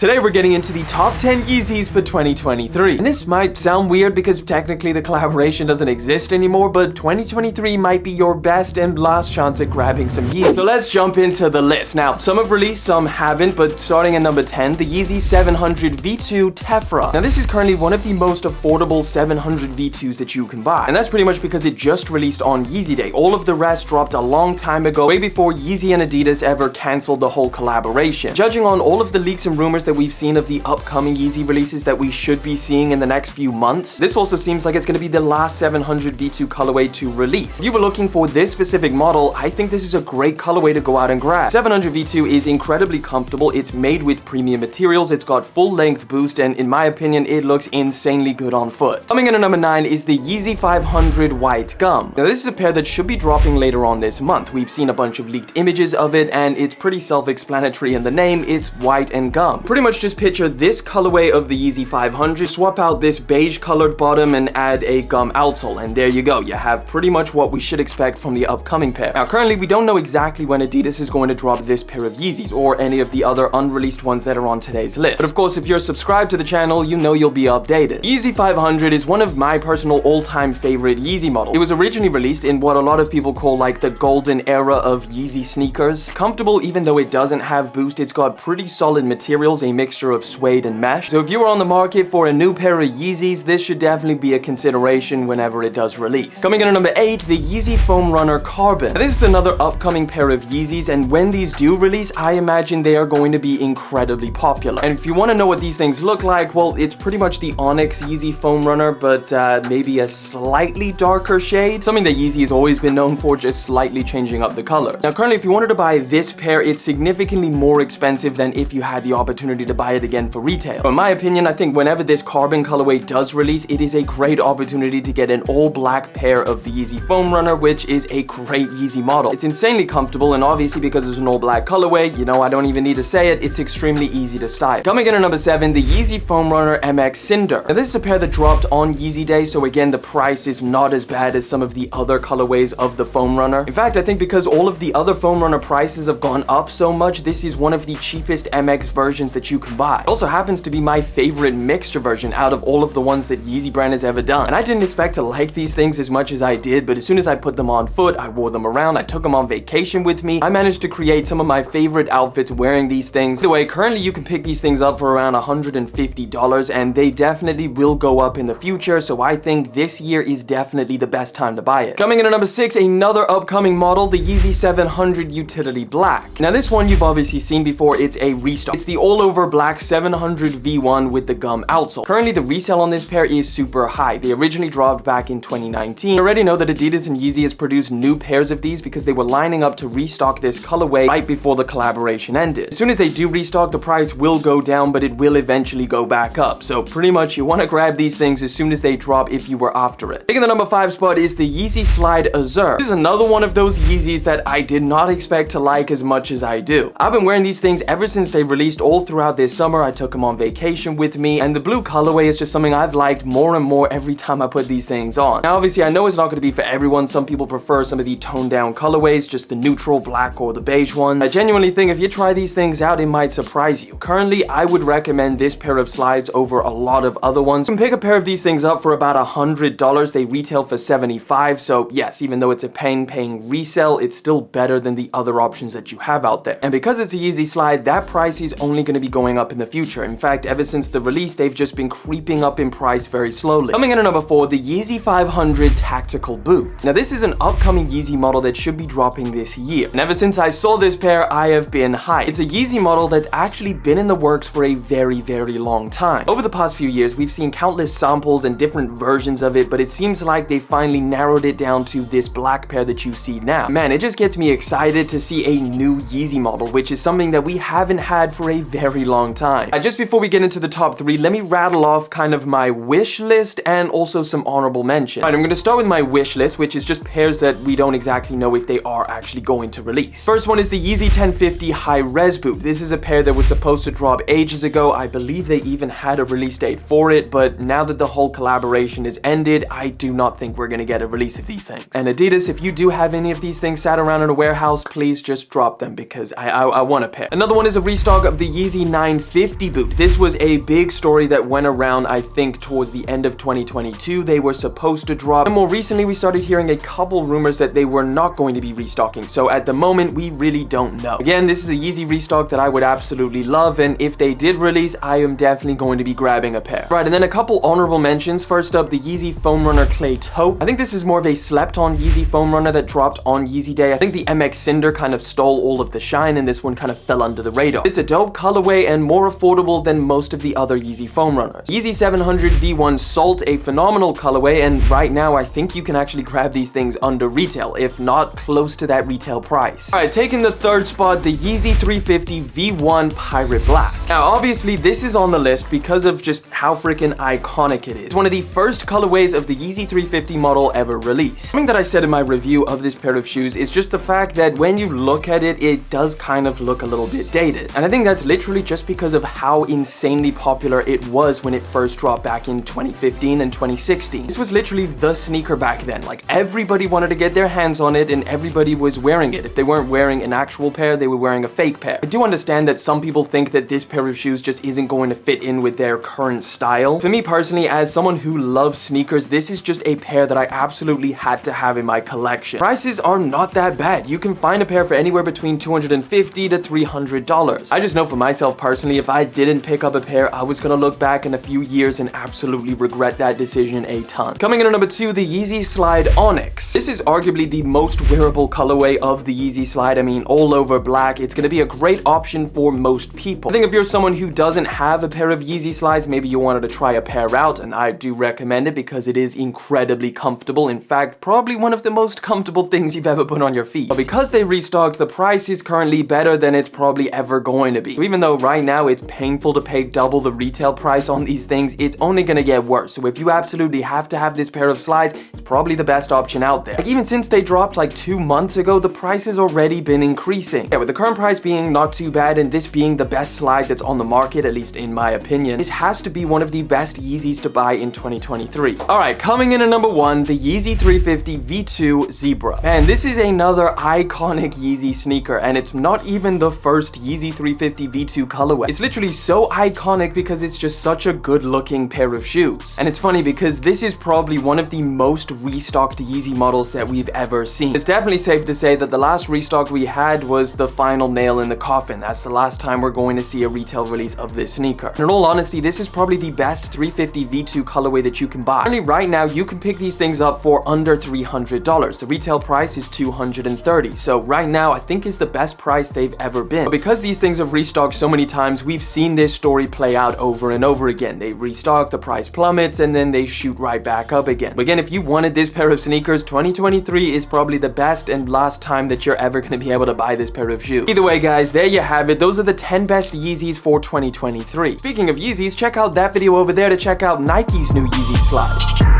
Today we're getting into the top 10 Yeezys for 2023. And this might sound weird because technically the collaboration doesn't exist anymore, but 2023 might be your best and last chance at grabbing some Yeezys. So let's jump into the list. Now, some have released, some haven't, but starting at number 10, the Yeezy 700 V2 Tephra. Now this is currently one of the most affordable 700 V2s that you can buy. And that's pretty much because it just released on Yeezy Day. All of the rest dropped a long time ago, way before Yeezy and Adidas ever canceled the whole collaboration. Judging on all of the leaks and rumors that we've seen of the upcoming Yeezy releases that we should be seeing in the next few months, this also seems like it's going to be the last 700 V2 colorway to release. If you were looking for this specific model, I think this is a great colorway to go out and grab. 700 V2 is incredibly comfortable, it's made with premium materials, it's got full length boost, and in my opinion, it looks insanely good on foot. Coming in at number 9 is the Yeezy 500 White Gum. Now this is a pair that should be dropping later on this month. We've seen a bunch of leaked images of it, and it's pretty self-explanatory in the name, it's white and gum. Pretty much just picture this colorway of the Yeezy 500, swap out this beige colored bottom and add a gum outsole, and there you go. You have pretty much what we should expect from the upcoming pair. Now currently we don't know exactly when Adidas is going to drop this pair of Yeezys or any of the other unreleased ones that are on today's list. But of course, if you're subscribed to the channel, you know you'll be updated. Yeezy 500 is one of my personal all-time favorite Yeezy models. It was originally released in what a lot of people call like the golden era of Yeezy sneakers. Comfortable even though it doesn't have boost, it's got pretty solid materials, a mixture of suede and mesh. So if you are on the market for a new pair of Yeezys, this should definitely be a consideration whenever it does release. Coming in at number 8, the Yeezy Foam Runner Carbon. Now, this is another upcoming pair of Yeezys, and when these do release, I imagine they are going to be incredibly popular. And if you want to know what these things look like, well, it's pretty much the Onyx Yeezy Foam Runner, but maybe a slightly darker shade. Something that Yeezy has always been known for, just slightly changing up the color. Now currently, if you wanted to buy this pair, it's significantly more expensive than if you had the opportunity to buy it again for retail. In my opinion, I think whenever this carbon colorway does release, it is a great opportunity to get an all-black pair of the Yeezy Foam Runner, which is a great Yeezy model. It's insanely comfortable, and obviously because it's an all-black colorway, you know, I don't even need to say it, it's extremely easy to style. Coming in at number 7, the Yeezy Foam Runner MX Cinder. Now this is a pair that dropped on Yeezy Day, so again, the price is not as bad as some of the other colorways of the Foam Runner. In fact, I think because all of the other Foam Runner prices have gone up so much, this is one of the cheapest MX versions that you can buy. It also happens to be my favorite mixture version out of all of the ones that Yeezy brand has ever done. And I didn't expect to like these things as much as I did, but as soon as I put them on foot, I wore them around, I took them on vacation with me, I managed to create some of my favorite outfits wearing these things. By the way, currently you can pick these things up for around $150, and they definitely will go up in the future, so I think this year is definitely the best time to buy it. Coming in at number 6, another upcoming model, the Yeezy 700 Utility Black. Now this one you've obviously seen before, it's a restock. It's the all-over black 700 V1 with the gum outsole. Currently the resale on this pair is super high. They originally dropped back in 2019. I already know that Adidas and Yeezy has produced new pairs of these because they were lining up to restock this colorway right before the collaboration ended. As soon as they do restock, the price will go down, but it will eventually go back up. So pretty much you want to grab these things as soon as they drop if you were after it. Taking the number 5 spot is the Yeezy Slide Azure. This is another one of those Yeezys that I did not expect to like as much as I do. I've been wearing these things ever since they released all throughout this summer. I took them on vacation with me, and the blue colorway is just something I've liked more and more every time I put these things on. Now obviously I know it's not going to be for everyone. Some people prefer some of the toned down colorways, just the neutral black or the beige ones. I genuinely think if you try these things out, it might surprise you. Currently, I would recommend this pair of slides over a lot of other ones. You can pick a pair of these things up for about $100. They retail for $75, so yes, even though it's a pain paying resale, it's still better than the other options that you have out there. And because it's a Yeezy slide, that price is only going to be going up in the future. In fact, ever since the release, they've just been creeping up in price very slowly. Coming in at number 4, the Yeezy 500 Tactical Boot. Now this is an upcoming Yeezy model that should be dropping this year. And ever since I saw this pair, I have been hyped. It's a Yeezy model that's actually been in the works for a very, very long time. Over the past few years, we've seen countless samples and different versions of it, but it seems like they finally narrowed it down to this black pair that you see now. Man, it just gets me excited to see a new Yeezy model, which is something that we haven't had for a very long time. Just before we get into the top 3, let me rattle off kind of my wish list and also some honorable mentions. Alright, I'm going to start with my wish list, which is just pairs that we don't exactly know if they are actually going to release. First one is the Yeezy 1050 High Res Boot. This is a pair that was supposed to drop ages ago. I believe they even had a release date for it, but now that the whole collaboration is ended, I do not think we're going to get a release of these things. And Adidas, if you do have any of these things sat around in a warehouse, please just drop them because I want a pair. Another one is a restock of the Yeezy 950 boot. This was a big story that went around, I think, towards the end of 2022. They were supposed to drop, and more recently we started hearing a couple rumors that they were not going to be restocking. So at the moment, we really don't know. Again, this is a Yeezy restock that I would absolutely love, and if they did release, I am definitely going to be grabbing a pair. Right, and then a couple honorable mentions. First up, the Yeezy Foam Runner Clay Taupe. I think this is more of a slept-on Yeezy Foam Runner that dropped on Yeezy Day. I think the MX Cinder kind of stole all of the shine, and this one kind of fell under the radar. It's a dope colorway and more affordable than most of the other Yeezy Foam Runners. Yeezy 700 V1 Salt, a phenomenal colorway, and right now I think you can actually grab these things under retail, if not close to that retail price. Alright, taking the third spot, the Yeezy 350 V1 Pirate Black. Now obviously this is on the list because of just how freaking iconic it is. It's one of the first colorways of the Yeezy 350 model ever released. Something that I said in my review of this pair of shoes is just the fact that when you look at it, it does kind of look a little bit dated. And I think that's literally just because of how insanely popular it was when it first dropped back in 2015 and 2016. This was literally the sneaker back then. Like, everybody wanted to get their hands on it and everybody was wearing it. If they weren't wearing an actual pair, they were wearing a fake pair. I do understand that some people think that this pair of shoes just isn't going to fit in with their current style. For me personally, as someone who loves sneakers, this is just a pair that I absolutely had to have in my collection. Prices are not that bad. You can find a pair for anywhere between $250 to $300. I just know for myself personally, if I didn't pick up a pair, I was gonna look back in a few years and absolutely regret that decision a ton. Coming in at number 2, the Yeezy Slide Onyx. This is arguably the most wearable colorway of the Yeezy Slide. I mean, all over black. It's gonna be a great option for most people. I think if you're someone who doesn't have a pair of Yeezy Slides, maybe you wanted to try a pair out, and I do recommend it because it is incredibly comfortable. In fact, probably one of the most comfortable things you've ever put on your feet. But because they restocked, the price is currently better than it's probably ever going to be. So even though right now it's painful to pay double the retail price on these things, it's only gonna get worse. So if you absolutely have to have this pair of slides, it's probably the best option out there. Like, even since they dropped like 2 months ago, the price has already been increasing. Yeah, with the current price being not too bad and this being the best slide that's on the market, at least in my opinion, this has to be one of the best Yeezys to buy in 2023. Alright, coming in at number 1, the Yeezy 350 V2 Zebra. And this is another iconic Yeezy sneaker, and it's not even the first Yeezy 350 V2 colorway. It's literally so iconic because it's just such a good looking pair of shoes. And it's funny because this is probably one of the most restocked Yeezy models that we've ever seen. It's definitely safe to say that the last restock we had was the final nail in the coffin. That's the last time we're going to see a retail release of this sneaker. And in all honesty, this is probably the best 350 V2 colorway that you can buy. Only right now, you can pick these things up for under $300. The retail price is $230. So right now, I think is the best price they've ever been. But because these things have restocked so many times, we've seen this story play out over and over again. They restock, the price plummets, and then they shoot right back up again. But again, if you wanted this pair of sneakers, 2023 is probably the best and last time that you're ever going to be able to buy this pair of shoes. Either way, guys, there you have it. Those are the 10 best Yeezys for 2023. Speaking of Yeezys, check out that video over there to check out Nike's new Yeezy slide.